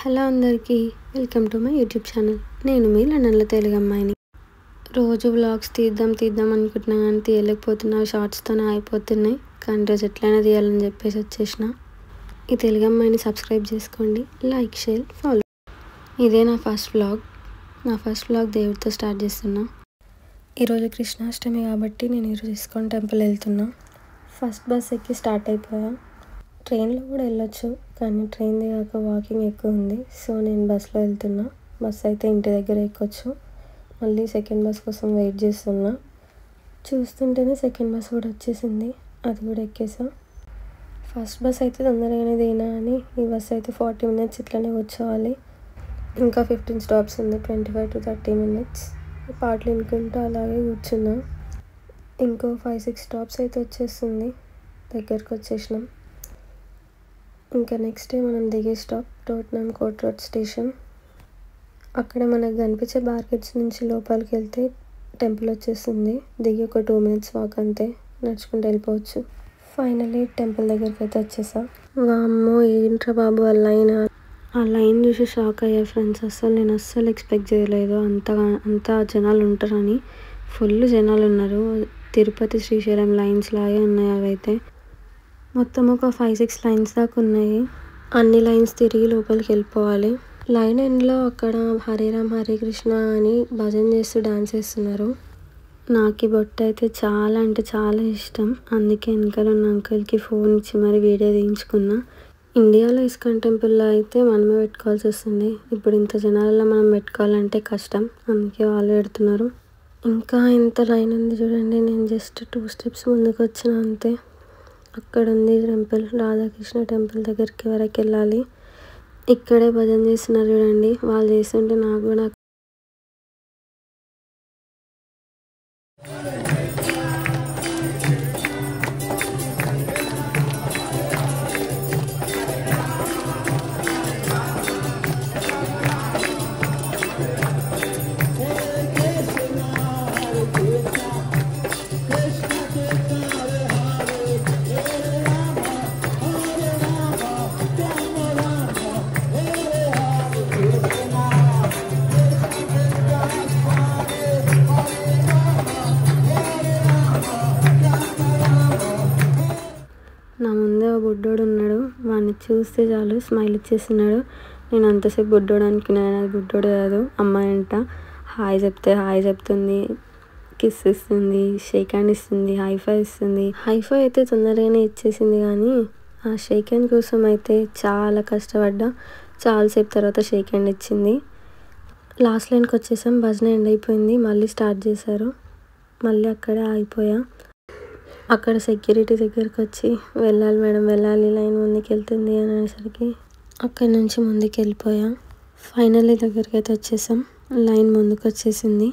Hello అందరికీ welcome to my YouTube channel. నేను మీ లండన్లో తెలుగు అమ్మాయిని. రోజు వ్లాగ్స్ తీద్దాం అనుకుంటున్నా కానీ తీయలేకపోతున్నా, షార్ట్స్తోనే అయిపోతున్నాయి. కానీ రోజు ఎట్లయినా తీయాలని చెప్పేసి వచ్చేసిన. ఈ తెలుగు అమ్మాయిని సబ్స్క్రైబ్ చేసుకోండి, లైక్, షేర్, ఫాలో. ఇదే నా ఫస్ట్ వ్లాగ్ దేవుడితో స్టార్ట్ చేస్తున్నా. ఈరోజు కృష్ణాష్టమి కాబట్టి నేను ఈరోజు ఇస్కాన్ టెంపుల్ వెళ్తున్నా. ఫస్ట్ బస్ ఎక్కి స్టార్ట్ అయిపోయా. ట్రైన్లో కూడా వెళ్ళొచ్చు కానీ ట్రైన్ దిగాక వాకింగ్ ఎక్కువ ఉంది, సో నేను బస్లో వెళ్తున్నా. బస్ అయితే ఇంటి దగ్గర ఎక్కొచ్చు. మళ్ళీ సెకండ్ బస్ కోసం వెయిట్ చేస్తున్నా. చూస్తుంటేనే సెకండ్ బస్ కూడా వచ్చేసింది, అది కూడా ఎక్కేసా. ఫస్ట్ బస్ అయితే తొందరగానే దిగినా అని ఈ బస్ అయితే 40 minutes ఇట్లనే కూర్చోవాలి. ఇంకా 15 stops ఉంది, 25 to 30 minutes. పాటలు వినుకుంటూ అలాగే కూర్చున్నా. ఇంకో 5-6 stops అయితే వచ్చేస్తుంది, దగ్గరకు వచ్చేసినాం. ఇంకా నెక్స్ట్ మనం దిగే స్టాప్ టోట్నమ్ కోర్ట్ రోడ్ స్టేషన్. అక్కడ మనకు కనిపించే మార్కెట్స్ నుంచి లోపలికి వెళ్తే టెంపుల్ వచ్చేస్తుంది. దిగి ఒక 2 minutes వాక్, అంతే, నడుచుకుంటూ వెళ్ళిపోవచ్చు. ఫైనలీ టెంపుల్ దగ్గరికి అయితే వచ్చేసా. వామ్మో, ఏంట్రా బాబు ఆ లైన్ చూసి షాక్ అయ్యా ఫ్రెండ్స్. నేను అస్సలు ఎక్స్పెక్ట్ చేయలేదు అంత జనాలు ఉంటారని. ఫుల్ జనాలు ఉన్నారు. తిరుపతి శ్రీశైలం లైన్స్ లాగే ఉన్నాయి అవైతే. మొత్తం ఒక 5-6 lines దాకా ఉన్నాయి. అన్ని లైన్స్ తిరిగి లోపలికి వెళ్ళిపోవాలి. లైన్ ఎండ్లో అక్కడ హరే రామ్ హరే కృష్ణ అని భజన చేస్తూ డాన్స్ చేస్తున్నారు. నాకు ఈ బొట్టు అయితే చాలా అంటే చాలా ఇష్టం. అందుకే వెనకాల ఉన్న అంకుల్కి ఫోన్ ఇచ్చి మరి వీడియో తీయించుకున్నా. ఇండియాలో ఇస్కాన్ టెంపుల్లో అయితే మనమే పెట్టుకోవాల్సి వస్తుంది. ఇప్పుడు ఇంత జనాలలో మనం పెట్టుకోవాలంటే కష్టం, అందుకే వాళ్ళు పెడుతున్నారు. ఇంకా ఇంత లైన్ ఉంది చూడండి. నేను జస్ట్ 2 steps ముందుకు వచ్చిన అంతే. అక్కడ ఉంది టెంపుల్, రాధాకృష్ణ టెంపుల్ దగ్గరికి వరకు వెళ్ళాలి. ఇక్కడే భజన చేస్తున్నారు చూడండి, వాళ్ళు చేస్తుంటే నాకు కూడా నా ముందే ఒక బుడ్డోడు ఉన్నాడు. వాడిని చూస్తే చాలు స్మైల్ ఇచ్చేస్తున్నాడు. నేను అంతసేపు బుడ్డోడు అనుకున్నాను, అది బుడ్డోడు కాదు, అమ్మాయి అంట. హాయ్ చెప్తే హాయ్ చెప్తుంది, కిస్ ఇస్తుంది, షేక్ హ్యాండ్ ఇస్తుంది, హైఫై ఇస్తుంది. హైఫై అయితే తొందరగానే ఇచ్చేసింది కానీ ఆ షేక్ హ్యాండ్ కోసం అయితే చాలా కష్టపడ్డా. చాలాసేపు తర్వాత షేక్ హ్యాండ్ ఇచ్చింది. లాస్ట్ లైన్కి వచ్చేసాం. భజన ఎండ్ అయిపోయింది, మళ్ళీ స్టార్ట్ చేశారు. మళ్ళీ అక్కడే ఆగిపోయా. అక్కడ సెక్యూరిటీ దగ్గరికి వచ్చి వెళ్ళాలి మేడం వెళ్ళాలి, లైన్ ముందుకు వెళ్తుంది అని అనేసరికి అక్కడి నుంచి ముందుకు వెళ్ళిపోయా. ఫైనల్లీ దగ్గరికి అయితే వచ్చేసాం. లైన్ ముందుకు వచ్చేసింది.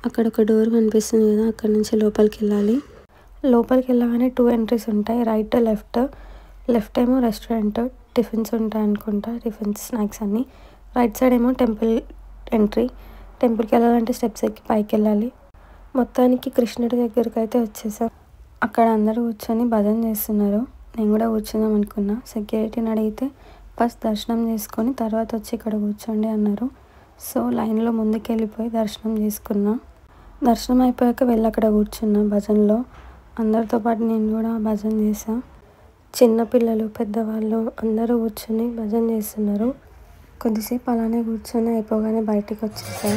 అక్కడ ఒక డోర్ కనిపిస్తుంది కదా, అక్కడ నుంచి లోపలికి వెళ్ళాలి. లోపలికి వెళ్ళగానే 2 entries ఉంటాయి, రైట్ లెఫ్ట్ ఏమో రెస్టారెంట్, టిఫిన్స్ ఉంటాయి అనుకుంటా, టిఫిన్స్ స్నాక్స్ అన్నీ. రైట్ సైడ్ ఏమో టెంపుల్ ఎంట్రీ. టెంపుల్కి వెళ్ళాలంటే స్టెప్స్ ఎక్కి పైకి వెళ్ళాలి. మొత్తానికి కృష్ణుడి దగ్గరికి అయితే వచ్చేసాం. అక్కడ అందరూ కూర్చొని భజన చేస్తున్నారు. నేను కూడా కూర్చుందాం అనుకున్నా. సెక్యూరిటీని అడిగితే ఫస్ట్ దర్శనం చేసుకొని తర్వాత వచ్చి ఇక్కడ కూర్చోండి అన్నారు. సో లైన్లో ముందుకు వెళ్ళిపోయి దర్శనం చేసుకున్నా. దర్శనం అయిపోయాక వెళ్ళి అక్కడ కూర్చున్నా భజనలో. అందరితో పాటు నేను కూడా భజన చేసా. చిన్నపిల్లలు, పెద్దవాళ్ళు అందరూ కూర్చొని భజన చేస్తున్నారు. కొద్దిసేపు అలానే కూర్చొని అయిపోగానే బయటికి వచ్చేసా.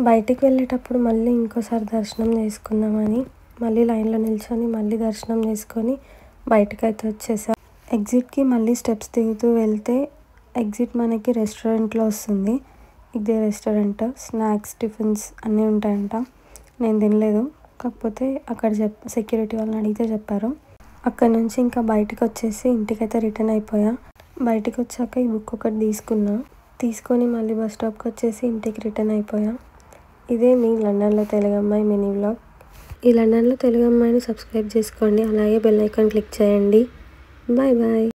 బయటికి వెళ్ళేటప్పుడు మళ్ళీ ఇంకోసారి దర్శనం చేసుకుందామని మళ్ళీ లైన్లో నిల్చొని మళ్ళీ దర్శనం చేసుకొని బయటకైతే వచ్చేసా. ఎగ్జిట్కి మళ్ళీ స్టెప్స్ దిగుతూ వెళ్తే ఎగ్జిట్ మనకి రెస్టారెంట్లో వస్తుంది. ఇదే రెస్టారెంట్, స్నాక్స్, టిఫిన్స్ అన్నీ ఉంటాయంట. నేను తినలేదు, కాకపోతే అక్కడ సెక్యూరిటీ వాళ్ళని అడిగితే చెప్పారు. అక్కడ నుంచి ఇంకా బయటకు వచ్చేసి ఇంటికైతే రిటర్న్ అయిపోయా. బయటకు వచ్చాక ఈ బుక్ ఒకటి తీసుకొని మళ్ళీ బస్ స్టాప్కి వచ్చేసి ఇంటికి రిటర్న్ అయిపోయా. ఇదే మీ లండన్లో తెలుగు అమ్మాయి మినీ వ్లాగ్. ఈ లండన్లో తెలుగు అమ్మాయిని సబ్స్క్రైబ్ చేసుకోండి, అలాగే బెల్ ఐకాన్ క్లిక్ చేయండి. Bye bye.